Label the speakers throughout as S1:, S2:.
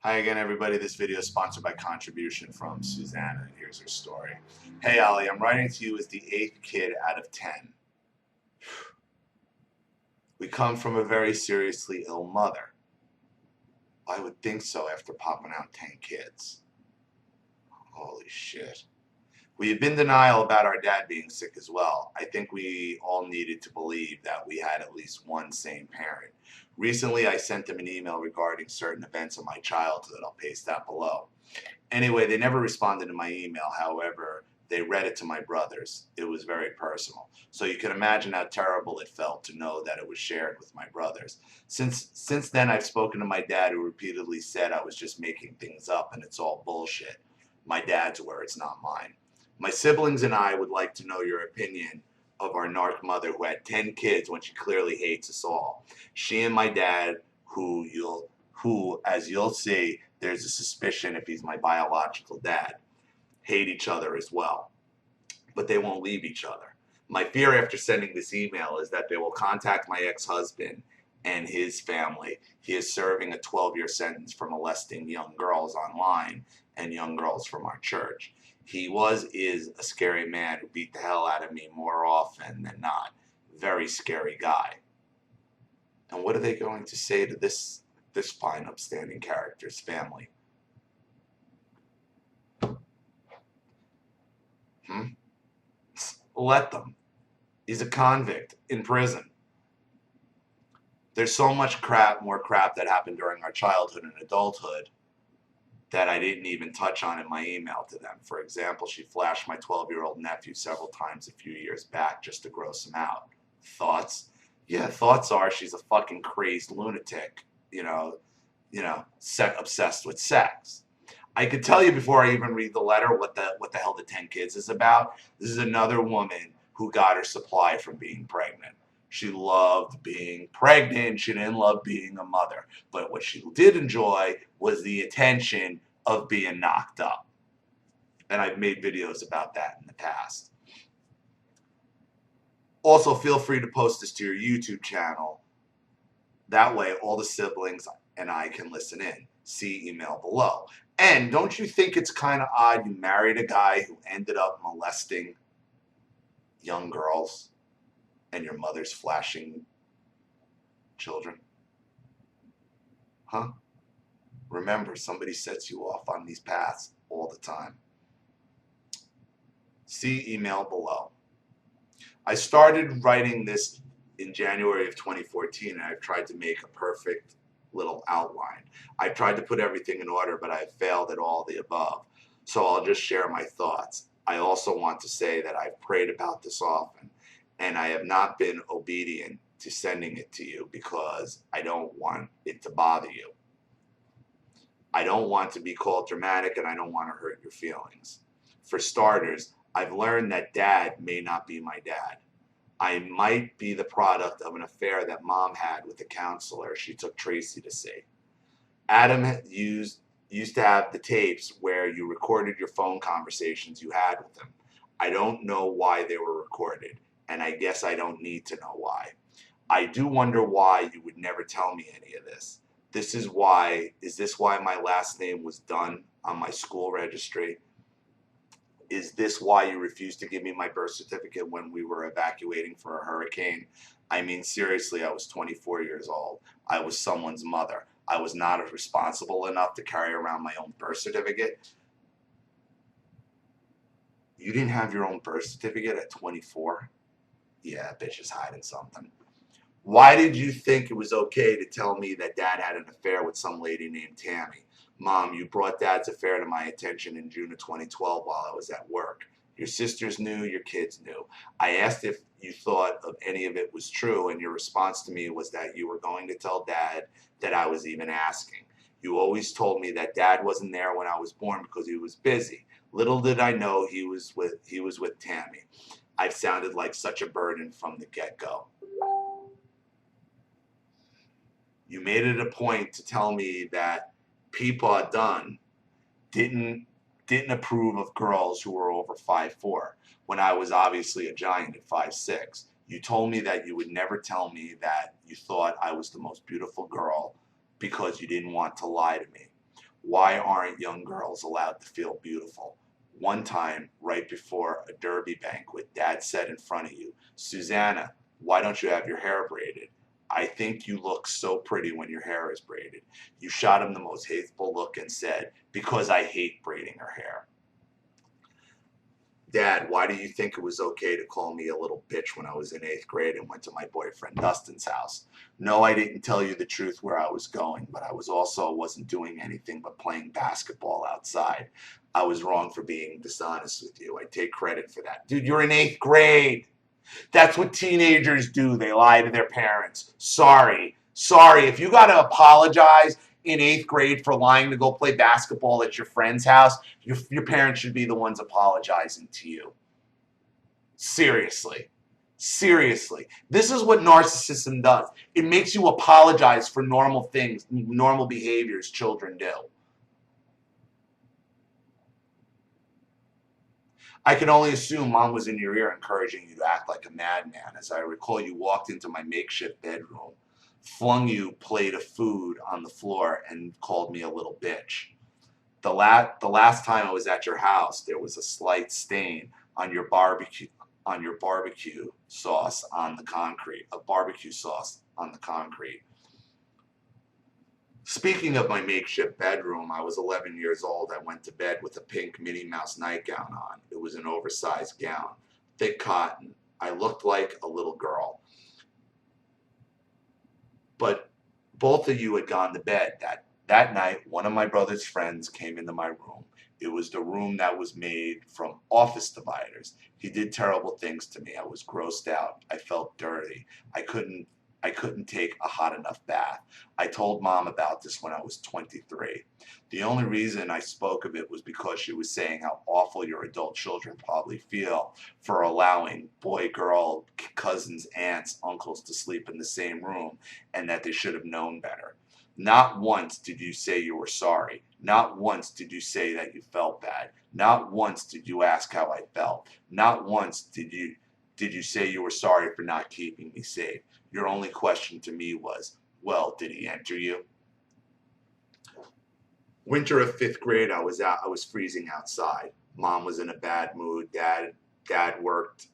S1: Hi again, everybody. This video is sponsored by contribution from Susanna, and here's her story. Hey, Ollie, I'm writing to you as the 8th kid out of 10. We come from a very seriously ill mother. I would think so after popping out 10 kids. Holy shit. We had been in denial about our dad being sick as well. I think we all needed to believe that we had at least one sane parent. Recently, I sent him an email regarding certain events of my childhood. I'll paste that below. Anyway, they never responded to my email. However, they read it to my brothers. It was very personal. So you can imagine how terrible it felt to know that it was shared with my brothers. Since then, I've spoken to my dad, who repeatedly said I was just making things up and it's all bullshit. My dad's words, not mine. My siblings and I would like to know your opinion of our narc mother who had 10 kids when she clearly hates us all. She and my dad, as you'll see, there's a suspicion if he's my biological dad, hate each other as well. But they won't leave each other. My fear after sending this email is that they will contact my ex-husband and his family. He is serving a 12-year sentence for molesting young girls online and young girls from our church. He is a scary man who beat the hell out of me more often than not. Very scary guy. And what are they going to say to this fine, upstanding character's family? Let them. He's a convict in prison. There's so much more crap that happened during our childhood and adulthood that I didn't even touch on in my email to them. For example, she flashed my 12-year-old nephew several times a few years back just to gross him out. Thoughts? Yeah, thoughts are she's a fucking crazed lunatic, obsessed with sex. I could tell you before I even read the letter what the hell the 10 kids is about. This is another woman who got her supply from being pregnant. She loved being pregnant. She didn't love being a mother. But what she did enjoy was the attention of being knocked up. And I've made videos about that in the past. Also, feel free to post this to your YouTube channel. That way, all the siblings and I can listen in. See email below. And don't you think it's kind of odd you married a guy who ended up molesting young girls and your mother's flashing children? Huh? Remember, somebody sets you off on these paths all the time. See email below. I started writing this in January of 2014, and I've tried to make a perfect little outline. I've tried to put everything in order, but I've failed at all the above. So I'll just share my thoughts. I also want to say that I've prayed about this often, and I have not been obedient to sending it to you because I don't want it to bother you. I don't want to be called dramatic, and I don't want to hurt your feelings. For starters, I've learned that dad may not be my dad. I might be the product of an affair that mom had with a counselor she took Tracy to see. Adam used to have the tapes where you recorded your phone conversations you had with him. I don't know why they were recorded, and I guess I don't need to know why. I do wonder why you would never tell me any of this. Is this why my last name was done on my school registry? Is this why you refused to give me my birth certificate when we were evacuating for a hurricane? I mean, seriously, I was 24 years old. I was someone's mother. I was not responsible enough to carry around my own birth certificate. You didn't have your own birth certificate at 24? Yeah, bitch is hiding something. Why did you think it was okay to tell me that dad had an affair with some lady named Tammy? Mom, you brought dad's affair to my attention in June of 2012 while I was at work. Your sisters knew, your kids knew. I asked if you thought of any of it was true, and your response to me was that you were going to tell dad that I was even asking. You always told me that dad wasn't there when I was born because he was busy. Little did I know he was with Tammy. I've sounded like such a burden from the get-go. You made it a point to tell me that Peepaw Dunn didn't approve of girls who were over 5'4", when I was obviously a giant at 5'6". You told me that you would never tell me that you thought I was the most beautiful girl because you didn't want to lie to me. Why aren't young girls allowed to feel beautiful? One time, right before a derby banquet, Dad said in front of you, Susanna, why don't you have your hair braided? I think you look so pretty when your hair is braided. You shot him the most hateful look and said, because I hate braiding her hair. Dad, why do you think it was okay to call me a little bitch when I was in 8th grade and went to my boyfriend Dustin's house? No, I didn't tell you the truth where I was going, but I wasn't doing anything but playing basketball outside. I was wrong for being dishonest with you. I take credit for that. Dude, you're in 8th grade. That's what teenagers do. They lie to their parents. Sorry. Sorry. If you got to apologize in 8th grade for lying to go play basketball at your friend's house, your parents should be the ones apologizing to you. Seriously. Seriously. This is what narcissism does. It makes you apologize for normal things, normal behaviors children do. I can only assume Mom was in your ear encouraging you to act like a madman. As I recall, you walked into my makeshift bedroom, flung you a plate of food on the floor, and called me a little bitch. The last time I was at your house, there was a slight stain on your barbecue sauce on the concrete, a barbecue sauce on the concrete. Speaking of my makeshift bedroom, I was 11 years old. I went to bed with a pink Minnie Mouse nightgown on. It was an oversized gown, thick cotton. I looked like a little girl. But both of you had gone to bed. That night, one of my brother's friends came into my room. It was the room that was made from office dividers. He did terrible things to me. I was grossed out. I felt dirty. I couldn't take a hot enough bath. I told Mom about this when I was 23. The only reason I spoke of it was because she was saying how awful your adult children probably feel for allowing boy, girl, cousins, aunts, uncles to sleep in the same room, and that they should have known better. Not once did you say you were sorry. Not once did you say that you felt bad. Not once did you ask how I felt. Not once did you say you were sorry for not keeping me safe. Your only question to me was, well, did he enter you? Winter of 5th grade, I was freezing outside. Mom was in a bad mood. Dad worked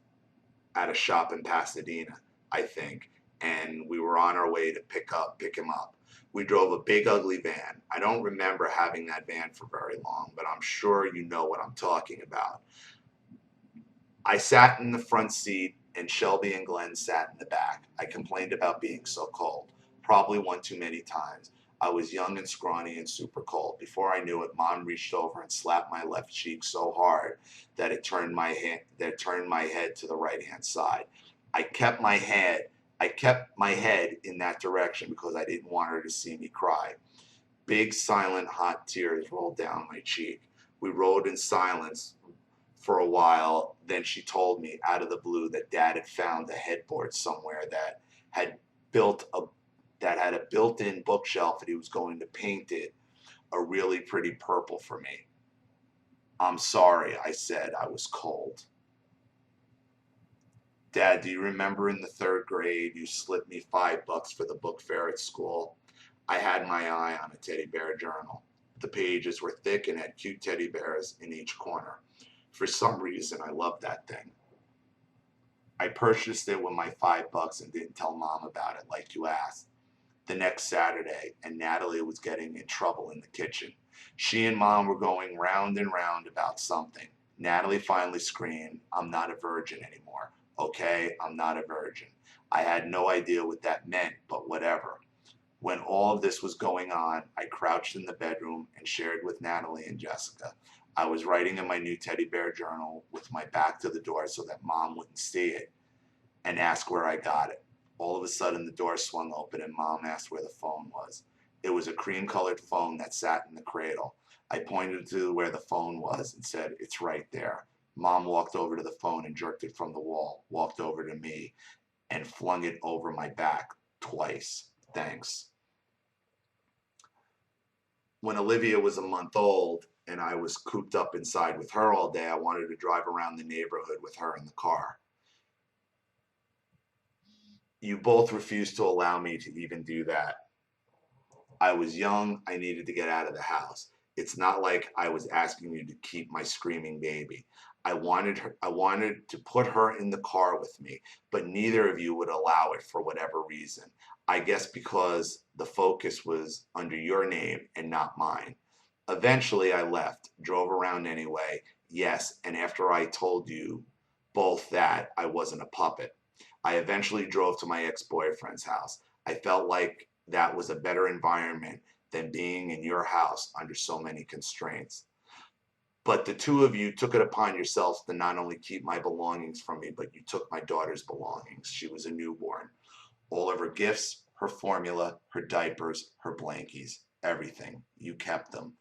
S1: at a shop in Pasadena, I think, and we were on our way to pick him up. We drove a big ugly van. I don't remember having that van for very long, but I'm sure you know what I'm talking about. I sat in the front seat and Shelby and Glenn sat in the back. I complained about being so cold, probably one too many times. I was young and scrawny and super cold. Before I knew it, Mom reached over and slapped my left cheek so hard that it turned my head to the right-hand side. I kept my head in that direction because I didn't want her to see me cry. Big, silent, hot tears rolled down my cheek. We rode in silence for a while. Then she told me out of the blue that Dad had found a headboard somewhere had built a that had a built-in bookshelf, and he was going to paint it a really pretty purple for me. I'm sorry, I said. I was cold. Dad, do you remember in the 3rd grade you slipped me $5 for the book fair at school? I had my eye on a teddy bear journal. The pages were thick and had cute teddy bears in each corner. For some reason, I loved that thing. I purchased it with my $5 and didn't tell Mom about it like you asked. The next Saturday, and Natalie was getting in trouble in the kitchen. She and Mom were going round and round about something. Natalie finally screamed, I'm not a virgin anymore. Okay, I'm not a virgin. I had no idea what that meant, but whatever. When all of this was going on, I crouched in the bedroom and shared with Natalie and Jessica. I was writing in my new teddy bear journal with my back to the door so that Mom wouldn't see it and ask where I got it. All of a sudden, the door swung open and Mom asked where the phone was. It was a cream-colored phone that sat in the cradle. I pointed to where the phone was and said, it's right there. Mom walked over to the phone and jerked it from the wall, walked over to me, and flung it over my back twice. Thanks. When Olivia was a month old and I was cooped up inside with her all day, I wanted to drive around the neighborhood with her in the car. You both refused to allow me to even do that. I was young. I needed to get out of the house. It's not like I was asking you to keep my screaming baby. I wanted to put her in the car with me, but neither of you would allow it for whatever reason. I guess because the focus was under your name and not mine. Eventually I left, drove around anyway. Yes, and after I told you both that I wasn't a puppet. I eventually drove to my ex-boyfriend's house. I felt like that was a better environment than being in your house under so many constraints. But the two of you took it upon yourselves to not only keep my belongings from me, but you took my daughter's belongings. She was a newborn. All of her gifts, her formula, her diapers, her blankies, everything. You kept them.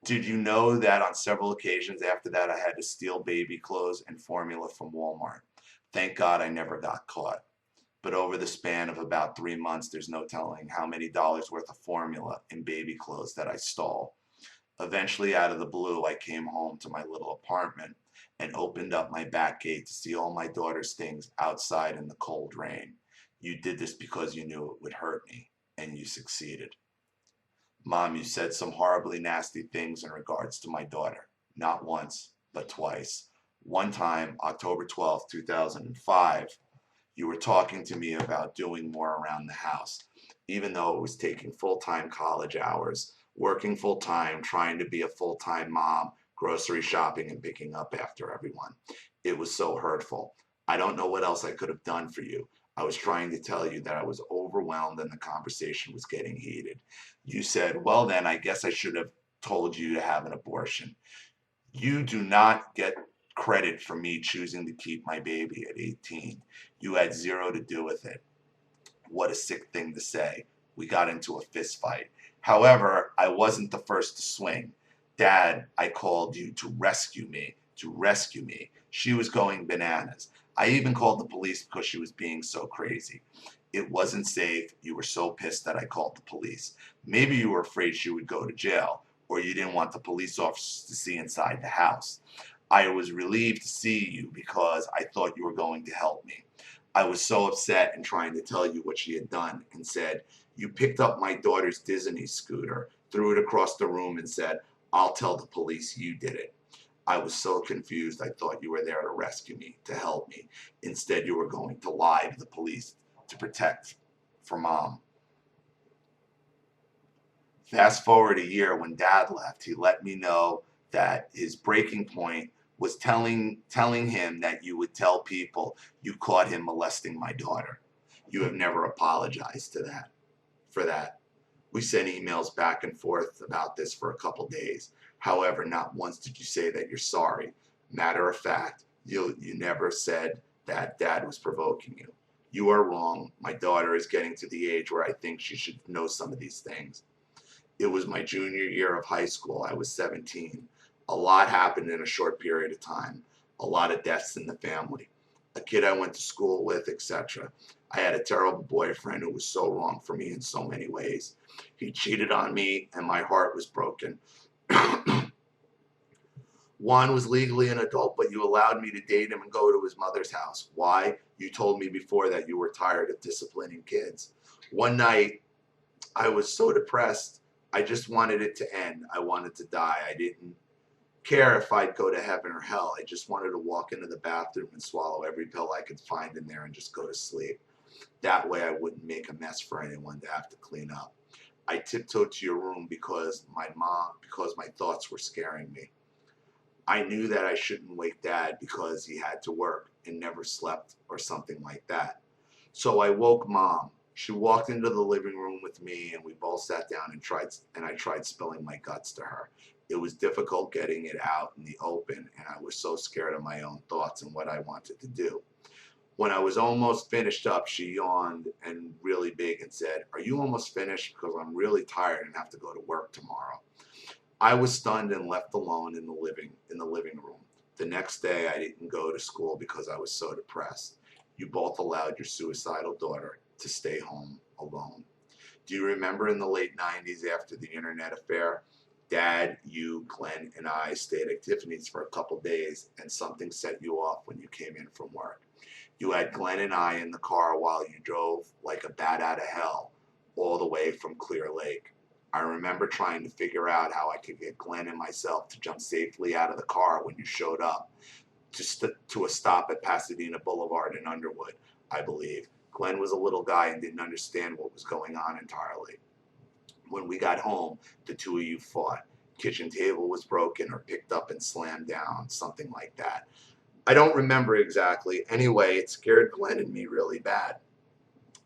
S1: Did you know that on several occasions after that I had to steal baby clothes and formula from Walmart? Thank God I never got caught. But over the span of about 3 months, there's no telling how many dollars worth of formula and baby clothes that I stole. Eventually, out of the blue, I came home to my little apartment and opened up my back gate to see all my daughter's things outside in the cold rain. You did this because you knew it would hurt me, and you succeeded. Mom, you said some horribly nasty things in regards to my daughter. Not once, but twice. One time, October 12th, 2005, you were talking to me about doing more around the house, even though it was taking full-time college hours, working full-time, trying to be a full-time mom, grocery shopping and picking up after everyone. It was so hurtful. I don't know what else I could have done for you. I was trying to tell you that I was overwhelmed and the conversation was getting heated. You said, well, then I guess I should have told you to have an abortion. You do not get credit for me choosing to keep my baby at 18. You had zero to do with it. What a sick thing to say. We got into a fist fight. However, I wasn't the first to swing. Dad, I called you to rescue me, to rescue me. She was going bananas. I even called the police because she was being so crazy. It wasn't safe. You were so pissed that I called the police. Maybe you were afraid she would go to jail, or you didn't want the police officers to see inside the house. I was relieved to see you because I thought you were going to help me. I was so upset and trying to tell you what she had done and said, you picked up my daughter's Disney scooter, threw it across the room and said, I'll tell the police you did it. I was so confused. I thought you were there to rescue me, to help me. Instead, you were going to lie to the police to protect for Mom. Fast forward a year when Dad left, he let me know that his breaking point was telling him that you would tell people you caught him molesting my daughter. You have never apologized to that for that. We sent emails back and forth about this for a couple days. However, not once did you say that you're sorry. Matter of fact, you never said that Dad was provoking you. You are wrong. My daughter is getting to the age where I think she should know some of these things. It was my junior year of high school. I was 17. A lot happened in a short period of time. A lot of deaths in the family. A kid I went to school with, etc. I had a terrible boyfriend who was so wrong for me in so many ways. He cheated on me and my heart was broken. Juan was legally an adult, but you allowed me to date him and go to his mother's house. Why? You told me before that you were tired of disciplining kids. One night, I was so depressed, I just wanted it to end. I wanted to die. I didn't care if I'd go to heaven or hell. I just wanted to walk into the bathroom and swallow every pill I could find in there and just go to sleep. That way I wouldn't make a mess for anyone to have to clean up. I tiptoed to your room because my thoughts were scaring me. I knew that I shouldn't wake Dad because he had to work and never slept or something like that. So I woke Mom. She walked into the living room with me and we both sat down and I tried spilling my guts to her. It was difficult getting it out in the open and I was so scared of my own thoughts and what I wanted to do. When I was almost finished up, she yawned and really big and said, "Are you almost finished? Because I'm really tired and have to go to work tomorrow." I was stunned and left alone in the living room. The next day I didn't go to school because I was so depressed. You both allowed your suicidal daughter to stay home alone. Do you remember in the late 90s after the internet affair? Dad, you, Glenn, and I stayed at Tiffany's for a couple days and something set you off when you came in from work. You had Glenn and I in the car while you drove like a bat out of hell all the way from Clear Lake. I remember trying to figure out how I could get Glenn and myself to jump safely out of the car when you showed up to a stop at Pasadena Boulevard in Underwood, I believe. Glenn was a little guy and didn't understand what was going on entirely. When we got home, the two of you fought. Kitchen table was broken or picked up and slammed down, something like that. I don't remember exactly. Anyway, it scared Glenn and me really bad.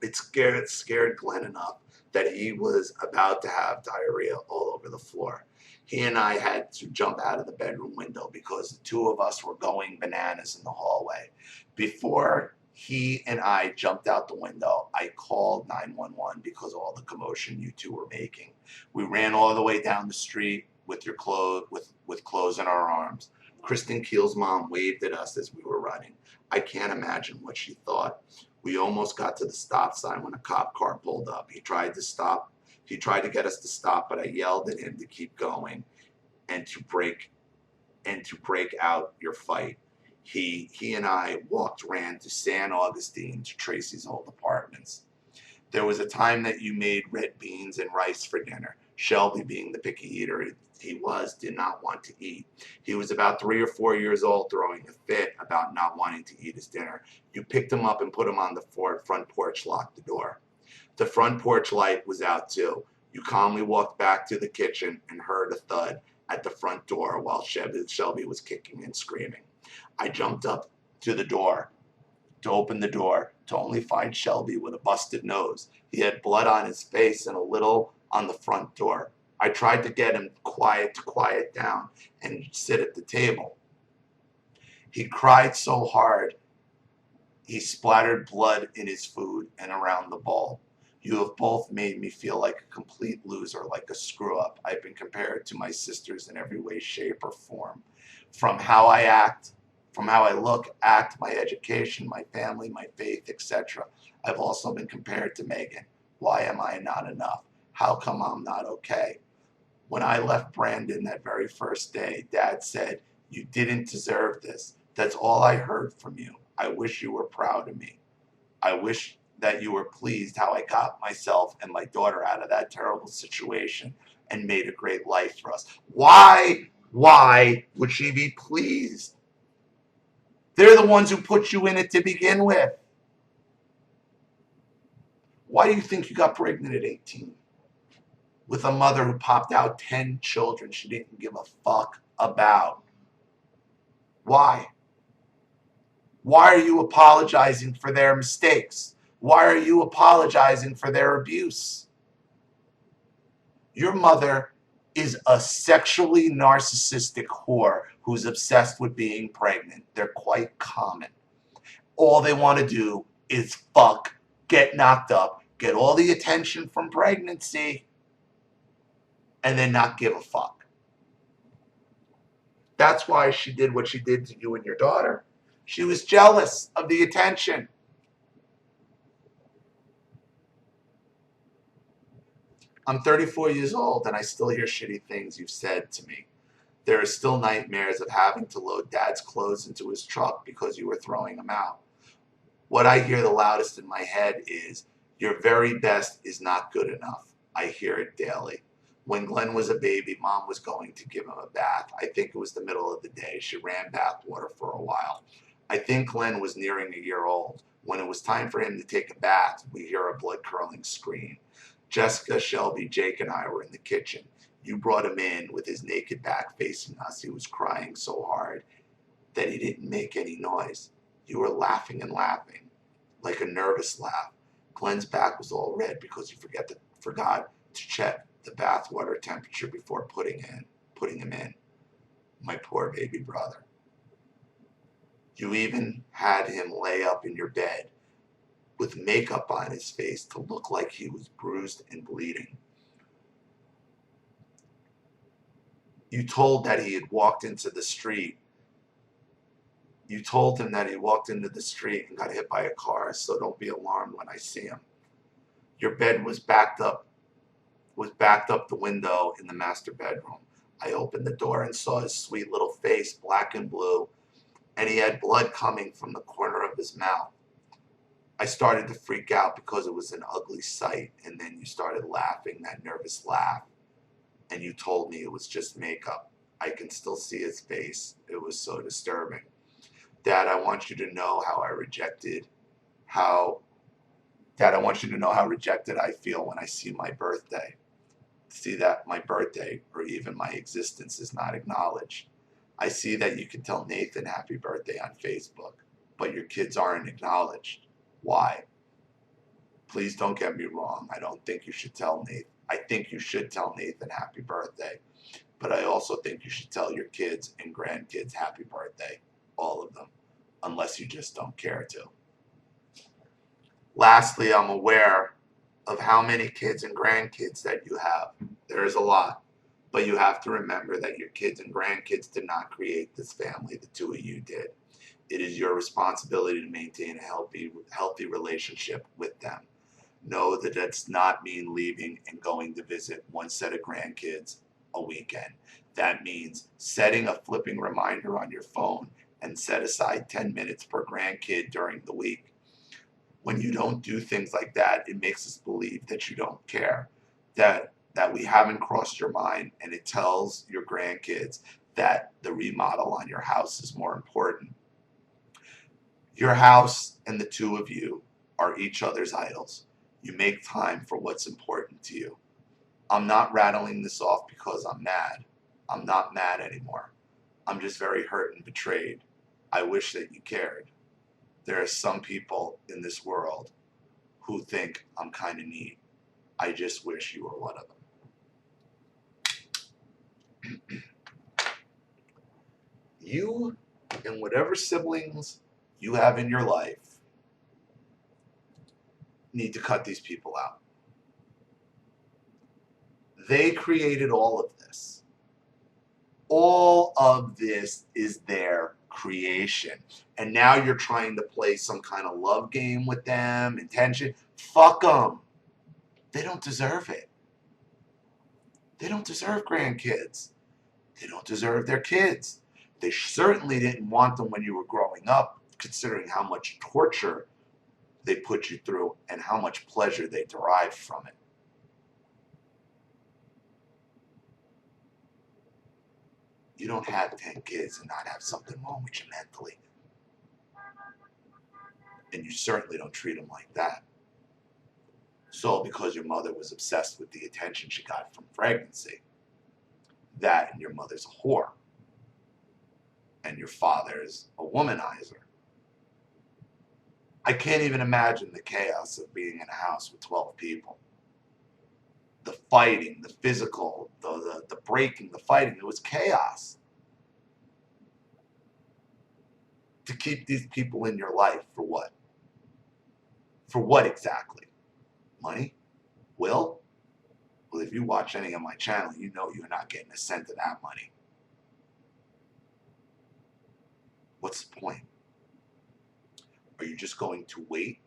S1: It scared Glenn enough that he was about to have diarrhea all over the floor. He and I had to jump out of the bedroom window because the two of us were going bananas in the hallway. Before he and I jumped out the window, I called 911 because of all the commotion you two were making. We ran all the way down the street with your clothes with clothes in our arms. Kristen Keel's mom waved at us as we were running. I can't imagine what she thought. We almost got to the stop sign when a cop car pulled up. He tried to stop. He tried to get us to stop, but I yelled at him to keep going and to break out your fight. He and I ran to San Augustine to Tracy's old apartments. There was a time that you made red beans and rice for dinner. Shelby, being the picky eater he was, did not want to eat. He was about 3 or 4 years old, throwing a fit about not wanting to eat his dinner. You picked him up and put him on the front porch, locked the door. The front porch light was out too. You calmly walked back to the kitchen and heard a thud at the front door while Shelby was kicking and screaming. I jumped up to the door to open the door to only find Shelby with a busted nose. He had blood on his face and a little on the front door. I tried to get him to quiet down and sit at the table. He cried so hard he splattered blood in his food and around the bowl. You have both made me feel like a complete loser, like a screw-up. I've been compared to my sisters in every way, shape, or form. From how I look, act, my education, my family, my faith, etc. I've also been compared to Megan. Why am I not enough? How come I'm not okay? When I left Brandon that very first day, Dad said, "You didn't deserve this." That's all I heard from you. I wish you were proud of me. I wish that you were pleased how I got myself and my daughter out of that terrible situation and made a great life for us. Why would she be pleased? They're the ones who put you in it to begin with. Why do you think you got pregnant at 18? With a mother who popped out 10 children she didn't give a fuck about. Why? Why are you apologizing for their mistakes? Why are you apologizing for their abuse? Your mother is a sexually narcissistic whore who's obsessed with being pregnant. They're quite common. All they want to do is fuck, get knocked up, get all the attention from pregnancy, and then not give a fuck. That's why she did what she did to you and your daughter. She was jealous of the attention. I'm 34 years old and I still hear shitty things you've said to me. There are still nightmares of having to load Dad's clothes into his truck because you were throwing them out. What I hear the loudest in my head is, "Your very best is not good enough." I hear it daily. When Glenn was a baby, Mom was going to give him a bath. I think it was the middle of the day. She ran bath water for a while. I think Glenn was nearing a year old. When it was time for him to take a bath, we hear a blood-curdling scream. Jessica, Shelby, Jake, and I were in the kitchen. You brought him in with his naked back facing us. He was crying so hard that he didn't make any noise. You were laughing and laughing, like a nervous laugh. Glenn's back was all red because you forgot to check the bathwater temperature before putting him in. My poor baby brother. You even had him lay up in your bed with makeup on his face to look like he was bruised and bleeding. You told that he had walked into the street. You told him that he walked into the street and got hit by a car, so don't be alarmed when I see him. Your bed was backed up the window in the master bedroom. I opened the door and saw his sweet little face, black and blue, and he had blood coming from the corner of his mouth. I started to freak out because it was an ugly sight, and then you started laughing, that nervous laugh. and you told me it was just makeup. I can still see his face. It was so disturbing. Dad, I want you to know how Dad, I want you to know how rejected I feel when I see my birthday. See that my birthday or even my existence is not acknowledged. I see that you can tell Nathan happy birthday on Facebook, but your kids aren't acknowledged. Why? Please don't get me wrong. I don't think you should tell Nathan. I think you should tell Nathan happy birthday, but I also think you should tell your kids and grandkids happy birthday, all of them, unless you just don't care to. Lastly, I'm aware of how many kids and grandkids that you have. There's a lot, but you have to remember that your kids and grandkids did not create this family. The two of you did. It is your responsibility to maintain a healthy relationship with them. Know that does not mean leaving and going to visit one set of grandkids a weekend. That means setting a flipping reminder on your phone and set aside 10 minutes per grandkid during the week. When you don't do things like that, it makes us believe that you don't care, that we haven't crossed your mind, and it tells your grandkids that the remodel on your house is more important. Your house and the two of you are each other's idols. You make time for what's important to you. I'm not rattling this off because I'm mad. I'm not mad anymore. I'm just very hurt and betrayed. I wish that you cared. There are some people in this world who think I'm kind of neat. I just wish you were one of them. You and whatever siblings you have in your life need to cut these people out. They created all of this. All of this is their creation. And now you're trying to play some kind of love game with them, intention. Fuck them. They don't deserve it. They don't deserve grandkids. They don't deserve their kids. They certainly didn't want them when you were growing up, considering how much torture they put you through and how much pleasure they derived from it. You don't have 10 kids and not have something wrong with you mentally. And you certainly don't treat them like that. So because your mother was obsessed with the attention she got from pregnancy, that and your mother's a whore, and your father's a womanizer. I can't even imagine the chaos of being in a house with 12 people. The fighting, the physical, the breaking, the fighting, it was chaos. To keep these people in your life for what? For what exactly? Money? Will? Well, if you watch any of my channel, you know you're not getting a cent of that money. What's the point? Are you just going to wait?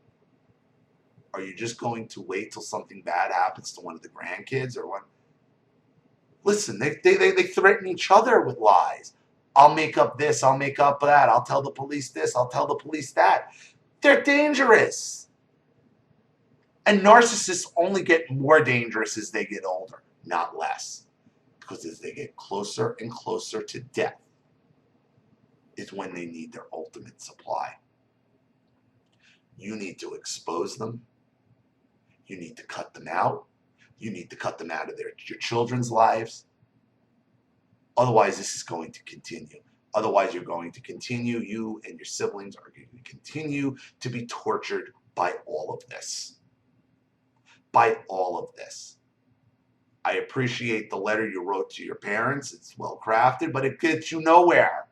S1: Are you just going to wait till something bad happens to one of the grandkids or what? Listen, they threaten each other with lies. I'll make up this, I'll make up that, I'll tell the police this, I'll tell the police that. They're dangerous. And narcissists only get more dangerous as they get older, not less. Because as they get closer and closer to death is when they need their ultimate supply. You need to expose them. You need to cut them out. You need to cut them out of your children's lives. Otherwise, this is going to continue. Otherwise, you're going to continue, you and your siblings are going to continue to be tortured by all of this. By all of this. I appreciate the letter you wrote to your parents. It's well crafted, but it gets you nowhere.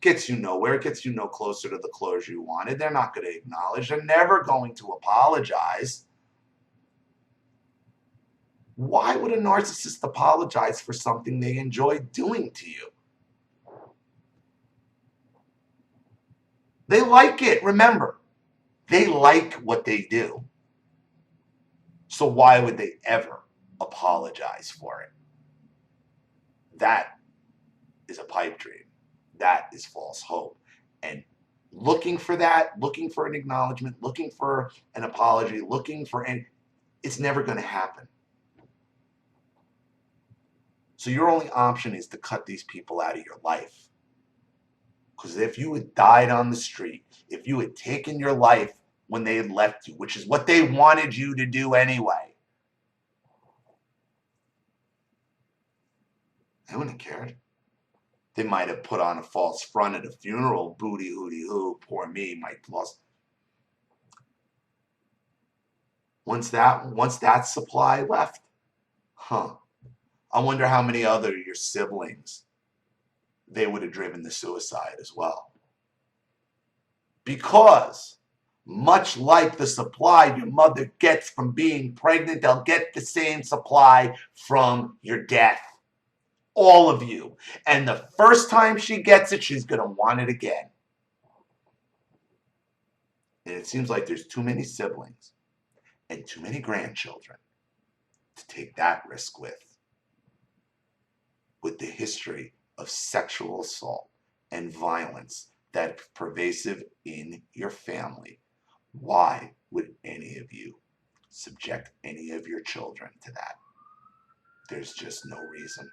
S1: Gets you nowhere. It gets you no closer to the closure you wanted. They're not going to acknowledge. They're never going to apologize. Why would a narcissist apologize for something they enjoy doing to you? They like it. Remember, they like what they do. So why would they ever apologize for it? That is a pipe dream. That is false hope. And looking for that, looking for an acknowledgement, looking for an apology, looking for it's never going to happen. So your only option is to cut these people out of your life. Because if you had died on the street, if you had taken your life when they had left you, which is what they wanted you to do anyway, they wouldn't have cared. They might have put on a false front at a funeral, booty hooty hoo, poor me, my lost. Once that supply left, I wonder how many other your siblings they would have driven to suicide as well. Because much like the supply your mother gets from being pregnant, they'll get the same supply from your death. All of you. And the first time she gets it, she's going to want it again. And it seems like there's too many siblings and too many grandchildren to take that risk with the history of sexual assault and violence that's pervasive in your family. Why would any of you subject any of your children to that? There's just no reason.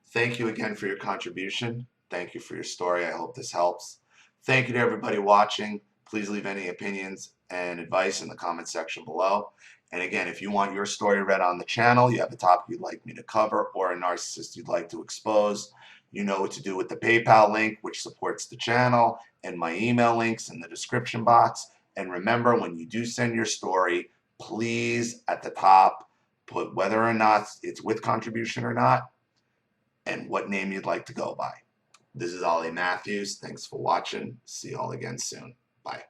S1: Thank you again for your contribution. Thank you for your story. I hope this helps. Thank you to everybody watching. Please leave any opinions and advice in the comment section below. And again, if you want your story read on the channel, you have a topic you'd like me to cover, or a narcissist you'd like to expose, you know what to do with the PayPal link, which supports the channel, and my email links in the description box. And remember, when you do send your story, please, at the top, put whether or not it's with contribution or not, and what name you'd like to go by. This is Ollie Matthews. Thanks for watching. See you all again soon. Bye.